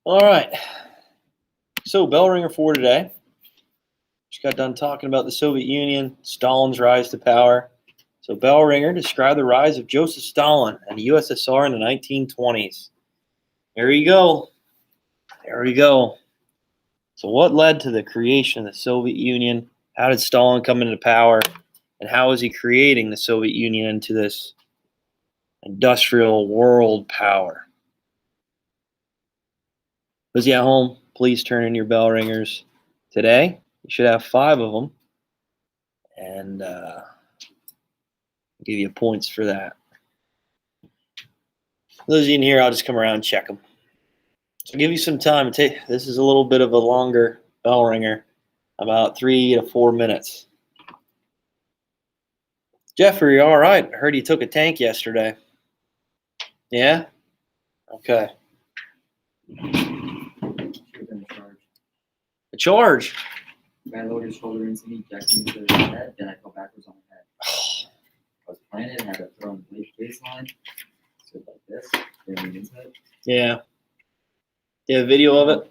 All right. So, bell ringer for today. Just got done talking about the Soviet Union, Stalin's rise to power. So, bell ringer describe the rise of Joseph Stalin and the USSR in the 1920s. There you go. There we go. So, what led to the creation of the Soviet Union? How did Stalin come into power? And how was he creating the Soviet Union into this industrial world power? Those of you at home, please turn in your bell ringers today. You should have 5 of them. And give you points for that. For those of you in here, I'll just come around and check them. So I'll give you some time. This is a little bit of a longer bell ringer, about 3 to 4 minutes. Jeffrey, all right. I heard you took a tank yesterday. Yeah? Okay. A charge? The guy lowered his shoulder into me, jacked me into his head, then I fell backwards on my head. I was planted, had to throw in the baseline, so like this, then into it. Yeah. You have a video of it?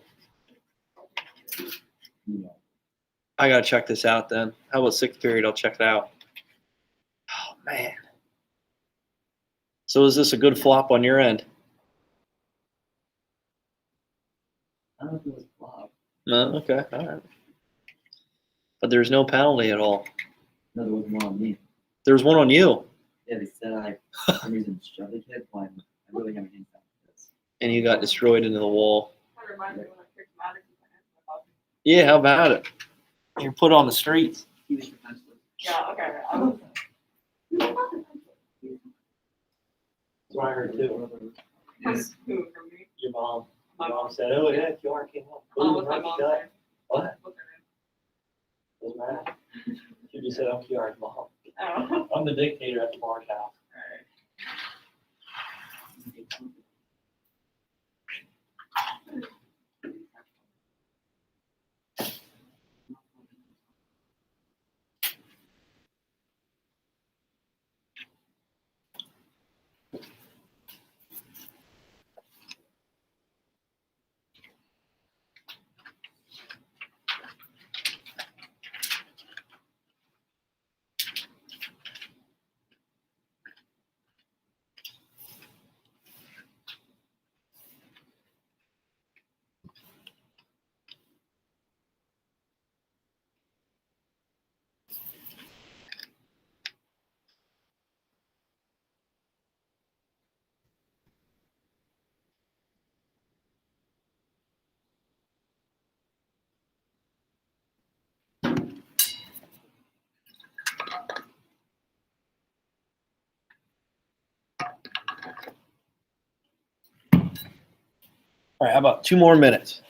Yeah. I gotta check this out then. How about 6th period? I'll check it out. Oh man. So is this a good flop on your end? I don't know if it was a flop. No? Okay. All right. But there's no penalty at all. No, there wasn't one on me. There was one on you. Yeah, they said I, for some reason, shoved the kid when I really got against this. And you got destroyed into the wall. Yeah, how about it? You're put on the streets. He was defenseless. Yeah, okay. That's what I heard too. Yes. Who, from me? Your mom. My Your mom mom. said, "Oh yeah, QR came up." What's my mom's name? What? What's her Doesn't matter. You just said, "I'm QR's mom." name? Oh. I'm the dictator at the bar house. Alright. All right, how about 2 more minutes?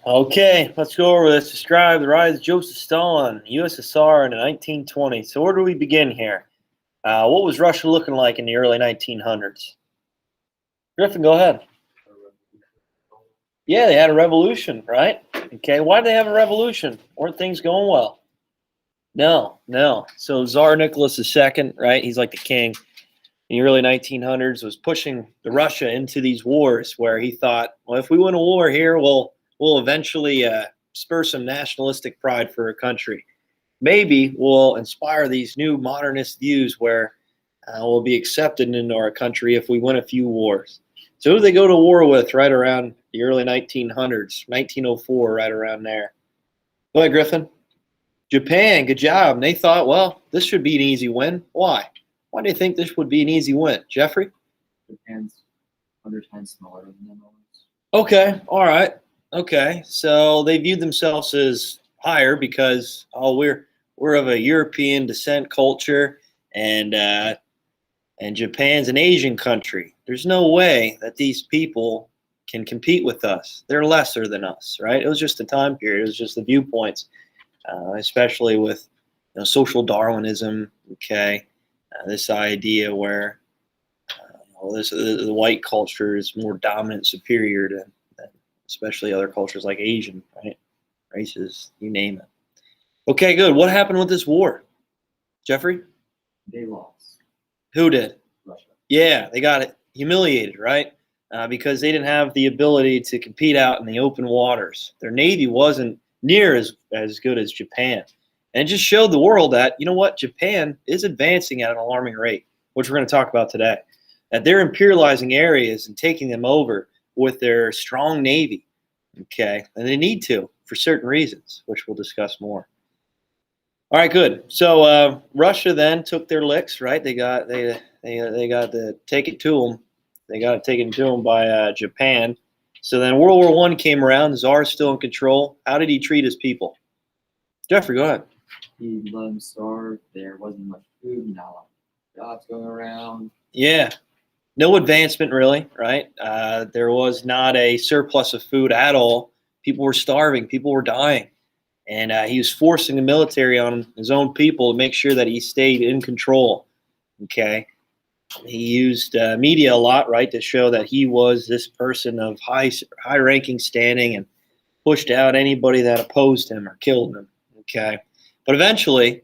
Okay, let's go over this. Describe the rise of Joseph Stalin, USSR in the 1920s. So where do we begin here? What was Russia looking like in the early 1900s? Griffin, go ahead. Yeah, they had a revolution, right? Okay, why did they have a revolution? Weren't things going well? No, no. So Tsar Nicholas II, right? He's like the king in the early 1900s, was pushing the Russia into these wars where he thought, well, if we win a war here, we'll eventually spur some nationalistic pride for a country. Maybe we'll inspire these new modernist views where we'll be accepted into our country if we win a few wars. So who do they go to war with right around the early 1900s, 1904, right around there? Go ahead, Griffin. Japan, good job. And they thought, well, this should be an easy win. Why? Why do you think this would be an easy win? Jeffrey? Japan's 100 times smaller than them. Okay, all right. Okay, so they viewed themselves as higher because, oh, we're of a European descent culture, and Japan's an Asian country. There's no way that these people can compete with us. They're lesser than us, right? It was just a time period. It was just the viewpoints, especially with social Darwinism. Okay, this idea where the white culture is more dominant, superior to especially other cultures like Asian, right? Races, you name it. Okay, good. What happened with this war, Jeffrey? They lost. Who did? Russia. Yeah, they got it humiliated, right? Because they didn't have the ability to compete out in the open waters. Their navy wasn't near as good as Japan. And it just showed the world that, you know what, Japan is advancing at an alarming rate, which we're going to talk about today. That they're imperializing areas and taking them over with their strong navy. Okay, and they need to for certain reasons, which we'll discuss more. All right, good. So Russia then took their licks, right? They got to take it to them. They got it taken to them by Japan. So then World War I came around. The Tsar is still in control. How did he treat his people? Jeffrey, go ahead. He let them starve. There wasn't much food. Not a lot of jobs going around. Yeah, no advancement really, right? There was not a surplus of food at all. People were starving. People were dying. And he was forcing the military on his own people to make sure that he stayed in control. Okay. He used media a lot, right, to show that he was this person of high ranking standing and pushed out anybody that opposed him or killed him. Okay. But eventually,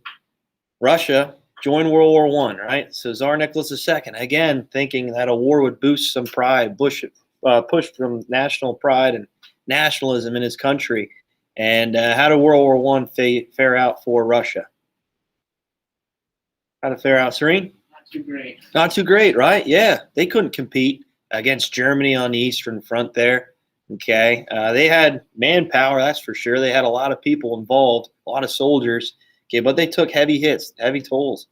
Russia joined World War I, right? So Tsar Nicholas II, again, thinking that a war would boost some pride, push from national pride and nationalism in his country. And how did World War I fare out for Russia? How did it fare out, Serene? Not too great. Not too great, right? Yeah, they couldn't compete against Germany on the Eastern Front there. Okay, they had manpower, that's for sure. They had a lot of people involved, a lot of soldiers. Okay, but they took heavy hits, heavy tolls.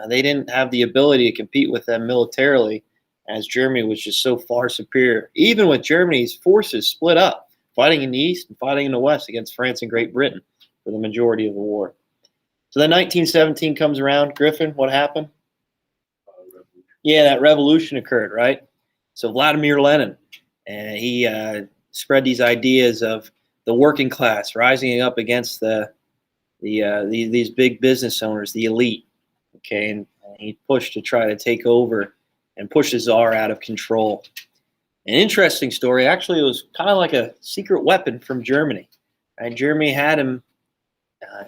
They didn't have the ability to compete with them militarily, as Germany was just so far superior. Even with Germany's forces split up, fighting in the East and fighting in the West against France and Great Britain for the majority of the war. So then 1917 comes around. Griffin, what happened? Yeah, that revolution occurred, right? So Vladimir Lenin, and he spread these ideas of the working class rising up against these big business owners, the elite. Okay, and he pushed to try to take over and push the Tsar out of control. An interesting story. Actually, it was kind of like a secret weapon from Germany. Right? Germany had him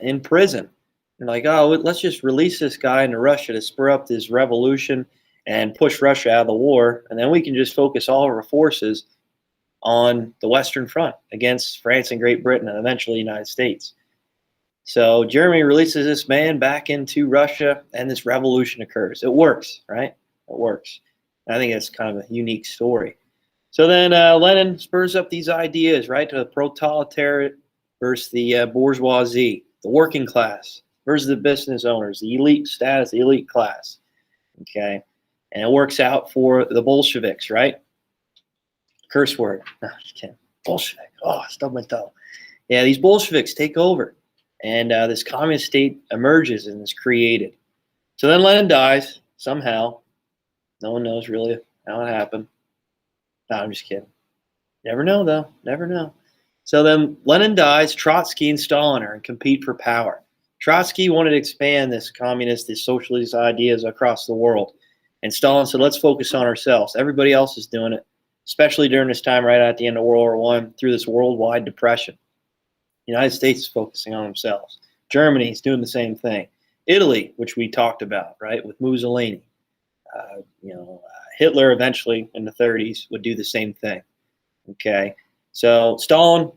in prison. They're like, oh, let's just release this guy into Russia to spur up this revolution and push Russia out of the war, and then we can just focus all of our forces on the Western Front against France and Great Britain and eventually the United States. So Germany releases this man back into Russia, and this revolution occurs. It works, right? It works. I think it's kind of a unique story. So then Lenin spurs up these ideas, right, to the proletariat versus the bourgeoisie, the working class versus the business owners, the elite status, the elite class. Okay, and it works out for the Bolsheviks, right? Curse word. No, just kidding. Bolshevik. Oh, stubbed my toe. Yeah, these Bolsheviks take over, and this communist state emerges and is created. So then Lenin dies somehow. No one knows really how it happened. No, I'm just kidding. Never know, though. Never know. So then Lenin dies, Trotsky and Stalin are and compete for power. Trotsky wanted to expand this communist, this socialist ideas across the world. And Stalin said, let's focus on ourselves. Everybody else is doing it, especially during this time right at the end of World War I, through this worldwide depression. The United States is focusing on themselves. Germany is doing the same thing. Italy, which we talked about, right, with Mussolini. Hitler eventually in the 30s would do the same thing. Okay, so Stalin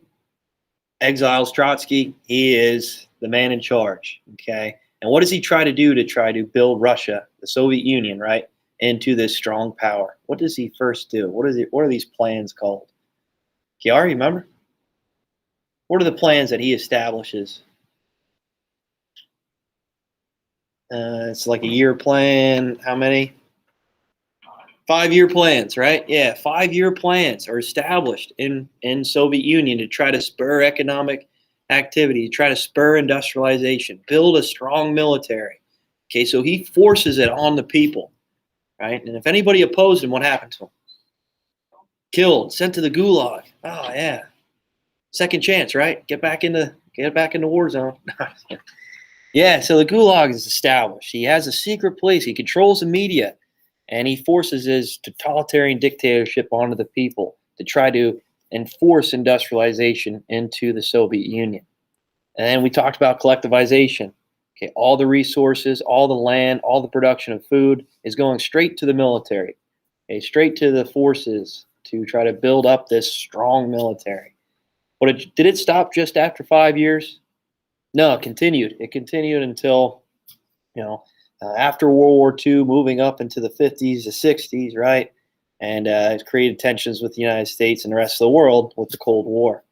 exiles Trotsky. He is the man in charge. Okay, and what does he try to do to try to build Russia, the Soviet Union, right, into this strong power? What does he first do? What are these plans called? Kiara, you remember? What are the plans that he establishes? It's like a year plan. How many? 5-year plans, right? Yeah, 5-year plans are established in Soviet Union to try to spur economic activity, to try to spur industrialization, build a strong military. Okay, so he forces it on the people, right? And if anybody opposed him, what happened to him? Killed, sent to the gulag. Oh yeah, second chance, right? Get back in the war zone. Yeah, so the gulag is established. He has a secret police. He controls the media. And he forces his totalitarian dictatorship onto the people to try to enforce industrialization into the Soviet Union. And then we talked about collectivization. Okay, all the resources, all the land, all the production of food is going straight to the military, okay, straight to the forces to try to build up this strong military. But did it stop just after 5 years? No, it continued. It continued until, after World War II, moving up into the 50s, the 60s, right? And it created tensions with the United States and the rest of the world with the Cold War,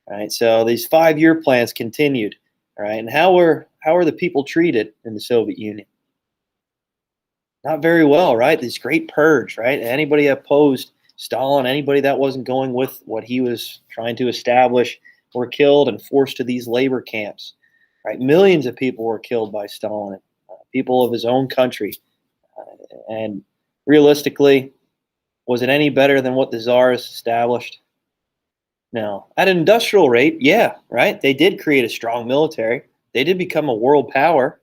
right? So these 5-year plans continued, right? And how were the people treated in the Soviet Union? Not very well, right? This great purge, right? Anybody opposed Stalin, anybody that wasn't going with what he was trying to establish, were killed and forced to these labor camps, right? Millions of people were killed by Stalin. People of his own country. And realistically, was it any better than what the czars established? No. At an industrial rate, yeah, right? They did create a strong military. They did become a world power.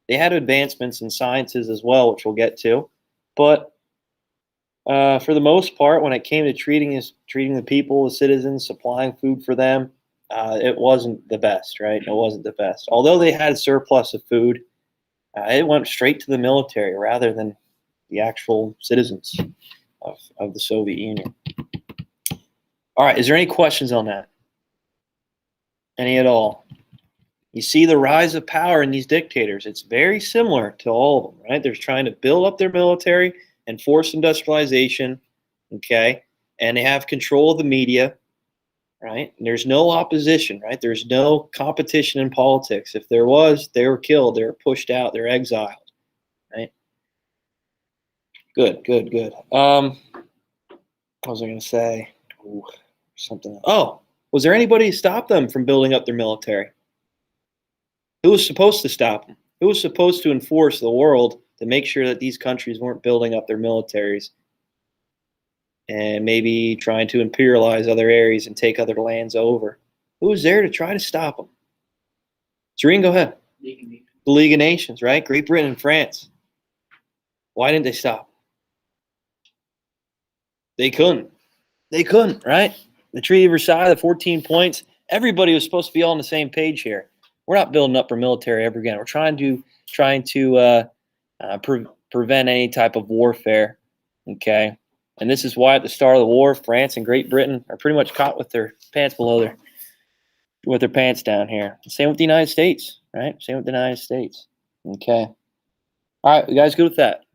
They had advancements in sciences as well, which we'll get to. But for the most part, when it came to treating the people, the citizens, supplying food for them, it wasn't the best, right? It wasn't the best. Although they had a surplus of food, it went straight to the military rather than the actual citizens of the Soviet Union. All right, is there any questions on that? Any at all? You see the rise of power in these dictators. It's very similar to all of them, right? They're trying to build up their military and force industrialization, okay? And they have control of the media, right? And there's no opposition, right? There's no competition in politics. If there was, they were killed, they were pushed out, they're exiled, right? Good. What was I going to say? Ooh, something. Oh, was there anybody to stop them from building up their military? Who was supposed to stop them? Who was supposed to enforce the world to make sure that these countries weren't building up their militaries and maybe trying to imperialize other areas and take other lands over? Who was there to try to stop them? Serene, go ahead. The League of Nations, right? Great Britain and France. Why didn't they stop? They couldn't. Right? The Treaty of Versailles, the 14 points, everybody was supposed to be all on the same page here. We're not building up our military ever again. We're trying to prevent any type of warfare, okay? And this is why at the start of the war, France and Great Britain are pretty much caught with their pants with their pants down here. Same with the United States, right? Same with the United States, okay? All right, you guys good with that?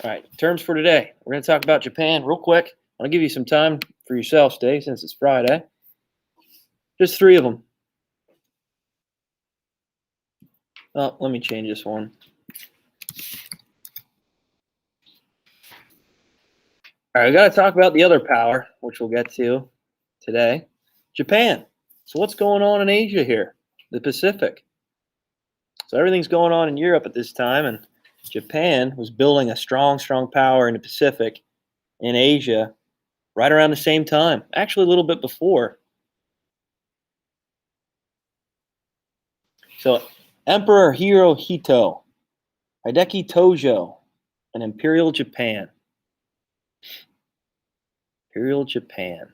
All right, terms for today. We're going to talk about Japan real quick. I'll give you some time for yourselves today since it's Friday. Just 3 of them. Oh, let me change this one. All right, we got to talk about the other power, which we'll get to today. Japan. So what's going on in Asia here? The Pacific. So everything's going on in Europe at this time, and Japan was building a strong power in the Pacific, in Asia, right around the same time. Actually, a little bit before. So Emperor Hirohito, Hideki Tojo, and Imperial Japan. Imperial Japan.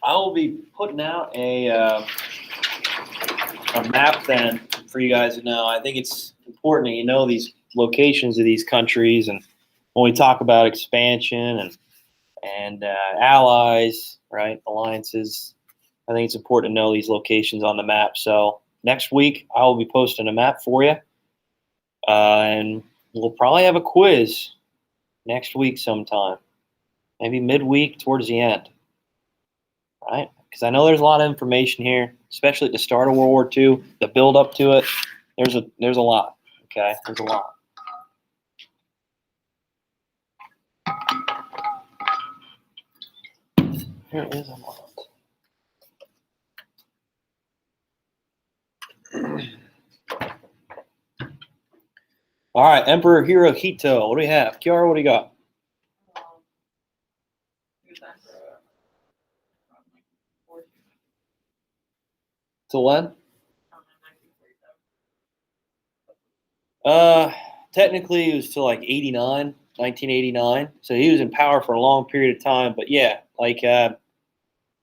I will be putting out a map then for you guys to know. I think it's important that you know these locations of these countries, and when we talk about expansion and allies, right, alliances, I think it's important to know these locations on the map. So next week I will be posting a map for you, and we'll probably have a quiz next week sometime, maybe midweek towards the end, right? Because I know there's a lot of information here, especially at the start of World War II, the build up to it. There's a lot. Okay, there's a lot. There is a lot. All right, Emperor Hirohito. What do we have? Kiara, what do you got? He was emperor from 1940 Till when? 1947. Technically, it was till like 1989. So he was in power for a long period of time. But yeah, like it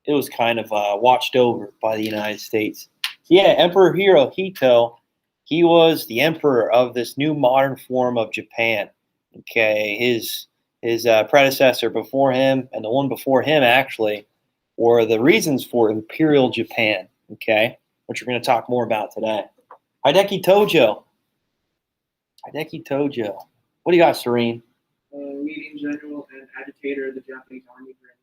was kind of watched over by the United States. Yeah, Emperor Hirohito, he was the emperor of this new modern form of Japan. Okay, his predecessor before him and the one before him actually were the reasons for Imperial Japan. Okay, which we're going to talk more about today. Hideki Tojo. Hideki Tojo. What do you got, Serene? Leading general and agitator of the Japanese army during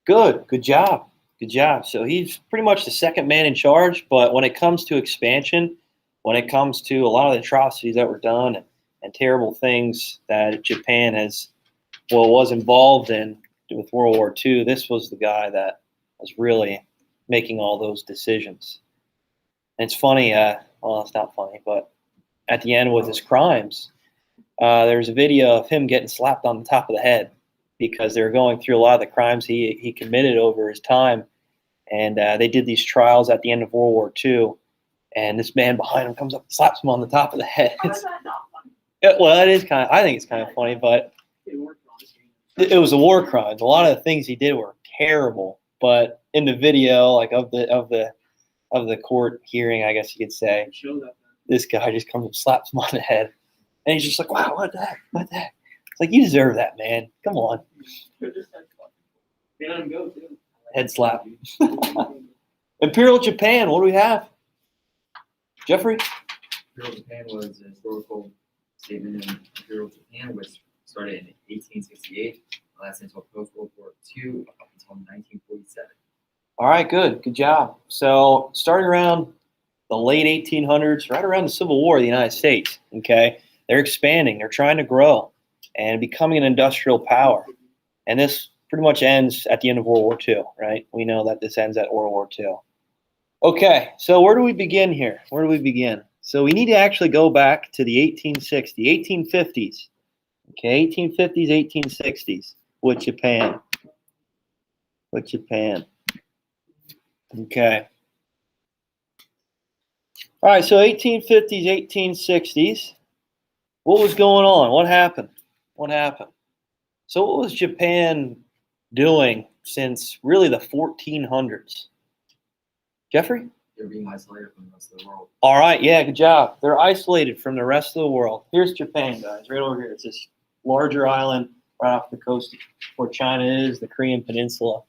World War II. Good job. Good job. So he's pretty much the second man in charge, but when it comes to expansion, when it comes to a lot of the atrocities that were done and terrible things that Japan was involved in with World War II, this was the guy that was really making all those decisions. And it's funny, well, it's not funny, but at the end with his crimes, there's a video of him getting slapped on the top of the head because they were going through a lot of the crimes he committed over his time. And they did these trials at the end of World War II. And this man behind him comes up and slaps him on the top of the head. How is that not funny? Well, that is I think it's kind of funny, but They weren't honest. it was a war crimes. A lot of the things he did were terrible. But in the video, like of the court hearing, I guess you could say, Show that. this guy just comes and slaps him on the head. And he's just like, wow, what the heck? What the heck? It's like, you deserve that, man. Come on. They're just like, fucking- They let him go too. Head slap. Imperial Japan, what do we have? Jeffrey? Imperial Japan was a historical statement in Imperial Japan, which started in 1868, lasted until post-World War II, up until 1947. All right, good. Good job. So starting around the late 1800s, right around the Civil War of the United States, okay, they're expanding. They're trying to grow and becoming an industrial power. And this pretty much ends at the end of World War II, right? We know that this ends at World War II. Okay, so where do we begin here? Where do we begin? So we need to actually go back to the 1860s, 1850s. Okay, 1850s, 1860s with Japan. With Japan. Okay. All right, so 1850s, 1860s. What was going on? What happened? What happened? So what was Japan doing since really the 1400s? Jeffrey? They're being isolated from the rest of the world. All right, yeah, good job. They're isolated from the rest of the world. Here's Japan, guys, right over here. It's this larger island right off the coast where China is, the Korean Peninsula.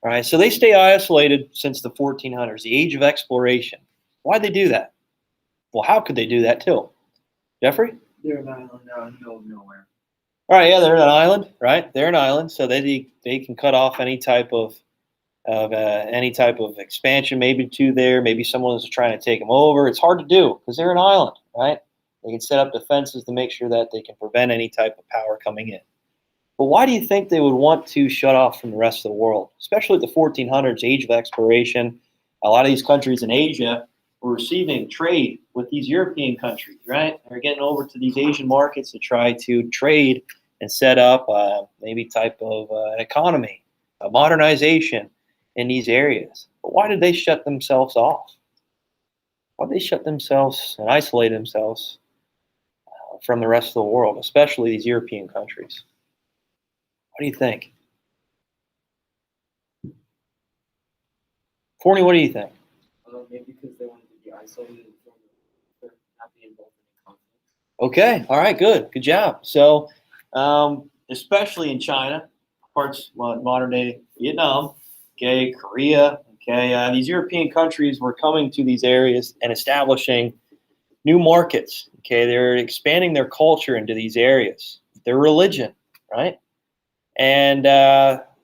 All right, so they stay isolated since the 1400s, the age of exploration. Why'd they do that? Well, how could they do that too? Jeffrey? They're an island out in the middle of nowhere. All right, yeah, they're an island, right? They're an island, so they can cut off any type of expansion, maybe to there. Maybe someone's trying to take them over. It's hard to do because they're an island, right? They can set up defenses to make sure that they can prevent any type of power coming in. But why do you think they would want to shut off from the rest of the world, especially at the 1400s, age of exploration? A lot of these countries in Asia were receiving trade with these European countries, right? They're getting over to these Asian markets to try to trade and set up maybe type of an economy, a modernization in these areas. But why did they shut themselves off? Why did they shut themselves and isolate themselves from the rest of the world, especially these European countries? What do you think? Forney, what do you think? Maybe because they wanted to be isolated from not being involved in conflict. Okay, all right, good job. So, especially in China, parts modern day Vietnam, okay, Korea, okay, these European countries were coming to these areas and establishing new markets. Okay, they're expanding their culture into these areas, their religion, right? And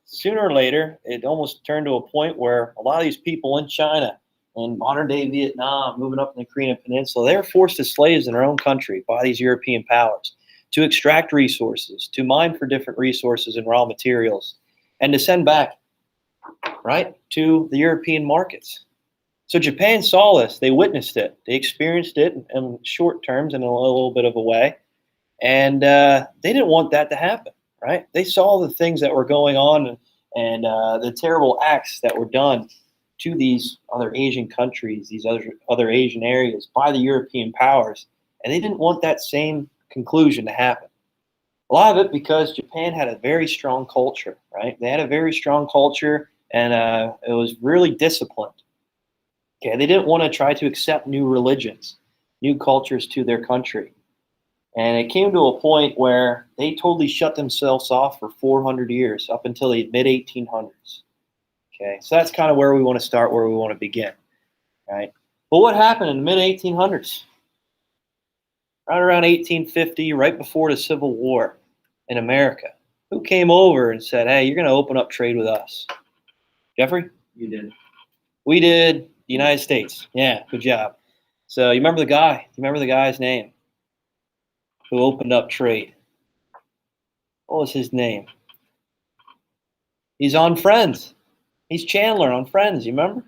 sooner or later, it almost turned to a point where a lot of these people in China and modern day Vietnam, moving up in the Korean Peninsula, they were forced as slaves in their own country by these European powers to extract resources, to mine for different resources and raw materials, and to send back, right, to the European markets. So Japan saw this, they witnessed it, they experienced it in short terms in a little bit of a way, and they didn't want that to happen, right? They saw the things that were going on and the terrible acts that were done to these other Asian countries, these other Asian areas by the European powers, and they didn't want that same conclusion to happen. A lot of it because Japan had a very strong culture, right? They had a very strong culture, and it was really disciplined. Okay, they didn't want to try to accept new religions, new cultures to their country. And it came to a point where they totally shut themselves off for 400 years, up until the mid-1800s. Okay, so that's kind of where we want to start, where we want to begin, right? But what happened in the mid-1800s? Right around 1850, right before the Civil War in America. Who came over and said, hey, you're going to open up trade with us? Jeffrey? You did. We did. The United States. Yeah, good job. So you remember the guy? You remember the guy's name who opened up trade? What was his name? He's on Friends. He's Chandler on Friends. You remember?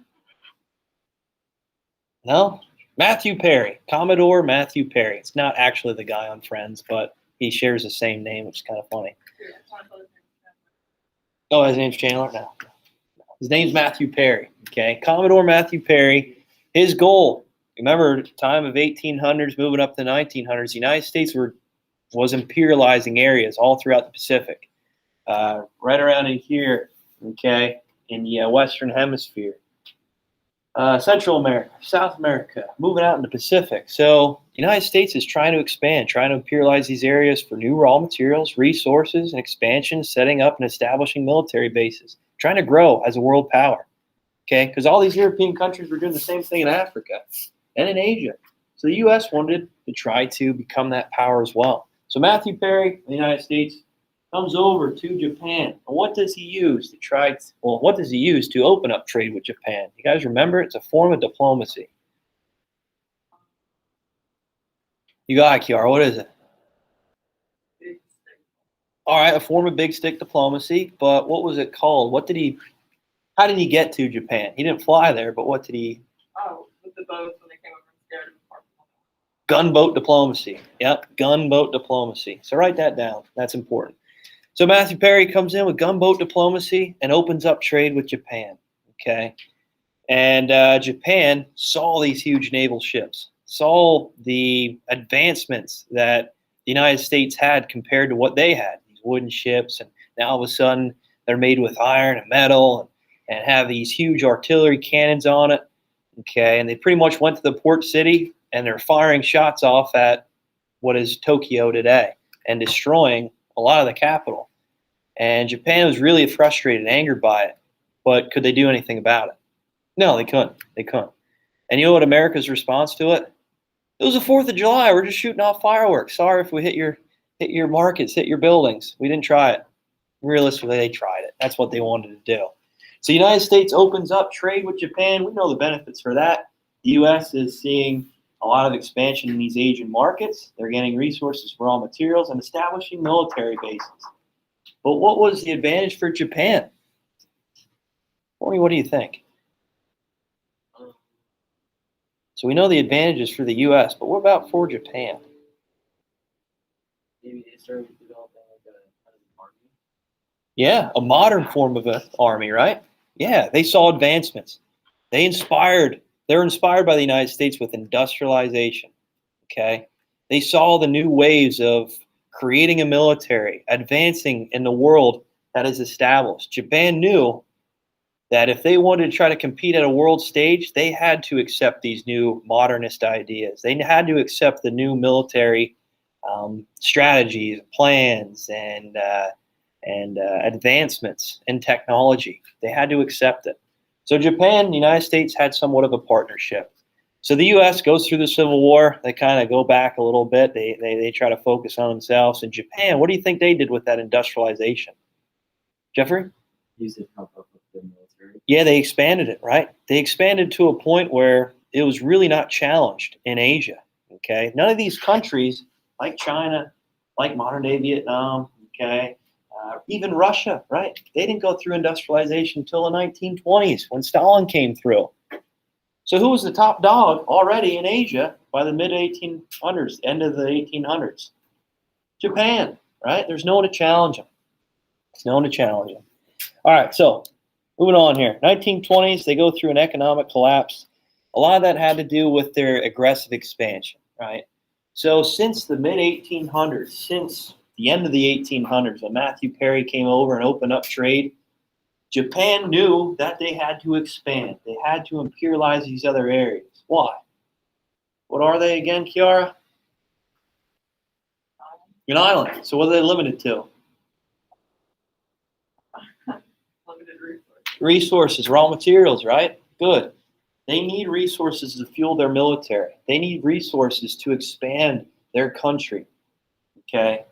No? Matthew Perry. Commodore Matthew Perry. It's not actually the guy on Friends, but he shares the same name, which is kind of funny. Oh, his name's Chandler? No. His name's Matthew Perry. Okay, Commodore Matthew Perry. His goal, remember, time of 1800s, moving up to the 1900s, the United States was imperializing areas all throughout the Pacific, right around in here, okay, in the Western Hemisphere, Central America, South America, moving out in the Pacific. So the United States is trying to expand, trying to imperialize these areas for new raw materials, resources, and expansion, setting up and establishing military bases, trying to grow as a world power. Okay, because all these European countries were doing the same thing in Africa and in Asia. So the U.S. wanted to try to become that power as well. So Matthew Perry, the United States, comes over to Japan. And what does he use to try? What does he use to open up trade with Japan? You guys remember? It's a form of diplomacy. You got it, Kiara. What is it? All right, a form of big stick diplomacy. But what was it called? How did he get to Japan? He didn't fly there, but what did he? Oh, with the boats when they came over and scared him. Gunboat diplomacy. Yep, gunboat diplomacy. So write that down. That's important. So Matthew Perry comes in with gunboat diplomacy and opens up trade with Japan. Okay. And Japan saw these huge naval ships, saw the advancements that the United States had compared to what they had, these wooden ships. And now all of a sudden they're made with iron and metal and have these huge artillery cannons on it. Okay. And they pretty much went to the port city and they're firing shots off at what is Tokyo today and destroying a lot of the capital. And Japan was really frustrated and angered by it. But could they do anything about it? No, they couldn't. They couldn't. And you know what America's response to it? It was the 4th of July. We're just shooting off fireworks. Sorry if we hit your markets, hit your buildings. We didn't try it. Realistically, they tried it. That's what they wanted to do. So the United States opens up trade with Japan. We know the benefits for that. The U.S. is seeing a lot of expansion in these Asian markets. They're getting resources for raw materials and establishing military bases. But what was the advantage for Japan? Corey, what do you think? So we know the advantages for the U.S., but what about for Japan? Maybe they started developing like a kind of army. Yeah, a modern form of an army, right? Yeah, they saw advancements. They're inspired by the United States with industrialization, okay? They saw the new waves of creating a military, advancing in the world that is established. Japan knew that if they wanted to try to compete at a world stage, they had to accept these new modernist ideas. They had to accept the new military strategies, plans, and advancements in technology. They had to accept it. So Japan and the United States had somewhat of a partnership. So the U.S. goes through the Civil War. They kind of go back a little bit. They try to focus on themselves. And Japan, what do you think they did with that industrialization? Jeffrey? Use it to help up with the military. Yeah, they expanded it, right? They expanded to a point where it was really not challenged in Asia, okay? None of these countries, like China, like modern-day Vietnam, okay, even Russia, right? They didn't go through industrialization until the 1920s when Stalin came through. So who was the top dog already in Asia by the mid-1800s, end of the 1800s? Japan, right? There's no one to challenge them. There's no one to challenge them. All right, so moving on here. 1920s, they go through an economic collapse. A lot of that had to do with their aggressive expansion, right? So since the mid-1800s, since the end of the 1800s, when Matthew Perry came over and opened up trade, Japan knew that they had to expand. They had to imperialize these other areas. Why? What are they again, Kiara? An island. So what are they limited to? Limited resources. Resources, raw materials, right? Good. They need resources to fuel their military. They need resources to expand their country. Okay?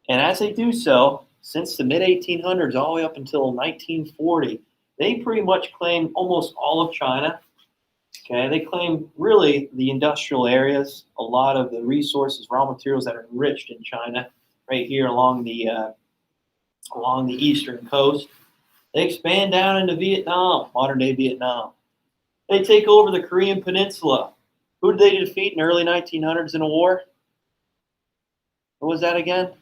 And as they do so, since the mid-1800s all the way up until 1940, they pretty much claim almost all of China. Okay? They claim really the industrial areas, a lot of the resources, raw materials that are enriched in China, right here along the eastern coast. They expand down into Vietnam, modern-day Vietnam. They take over the Korean Peninsula. Who did they defeat in the early 1900s in a war? What was that again?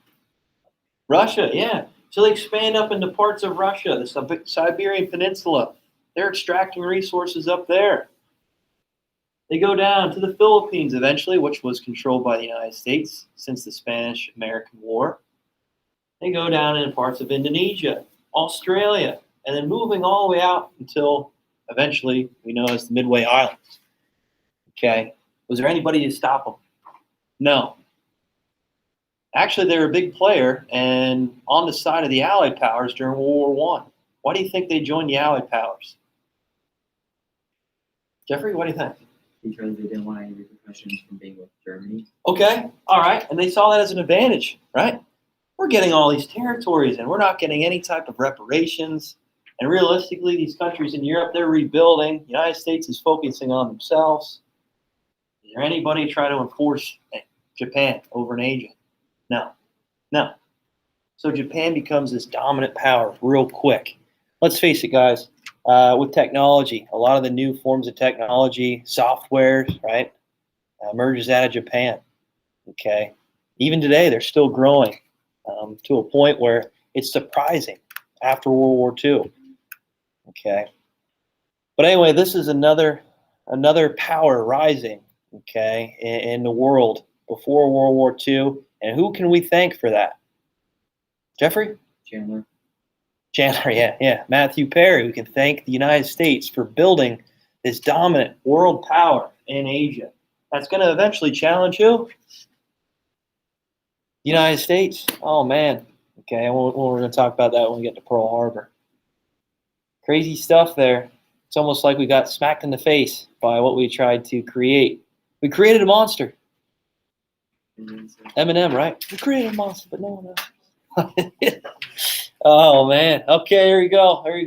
Russia, yeah. So they expand up into parts of Russia, the Siberian Peninsula. They're extracting resources up there. They go down to the Philippines eventually, which was controlled by the United States since the Spanish-American War. They go down into parts of Indonesia, Australia, and then moving all the way out until eventually we know as the Midway Islands. Okay, was there anybody to stop them? No. Actually, they were a big player and on the side of the Allied powers during World War I. Why do you think they joined the Allied powers? Jeffrey, what do you think? Because they didn't want any repercussions from being with Germany. Okay, all right, and they saw that as an advantage, right? we're getting all these territories and we're not getting any type of reparations. And realistically, these countries in Europe, they're rebuilding. The United States is focusing on themselves. Is there anybody try to enforce Japan over in Asia? No. No. So Japan becomes this dominant power real quick. Let's face it, guys. With technology, a lot of the new forms of technology, softwares, right, emerges out of Japan. Okay. Even today, they're still growing to a point where it's surprising after World War II. Okay. But anyway, this is another power rising, okay, in the world before World War II. And who can we thank for that? Jeffrey? Chandler. Chandler, yeah. Matthew Perry. We can thank the United States for building this dominant world power in Asia. That's going to eventually challenge who? United States. Oh, man. Okay, we're going to talk about that when we get to Pearl Harbor. Crazy stuff there. It's almost like we got smacked in the face by what we tried to create. We created a monster. Eminem, right? We created a monster, but no one else. Oh, man. Okay, here you go. All right,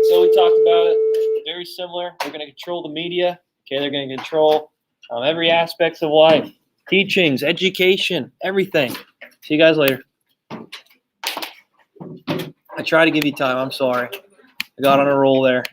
so we talked about it. Very similar. They're going to control the media. Okay, they're going to control every aspect of life. Teachings, education, everything. See you guys later. I try to give you time. I'm sorry. I got on a roll there.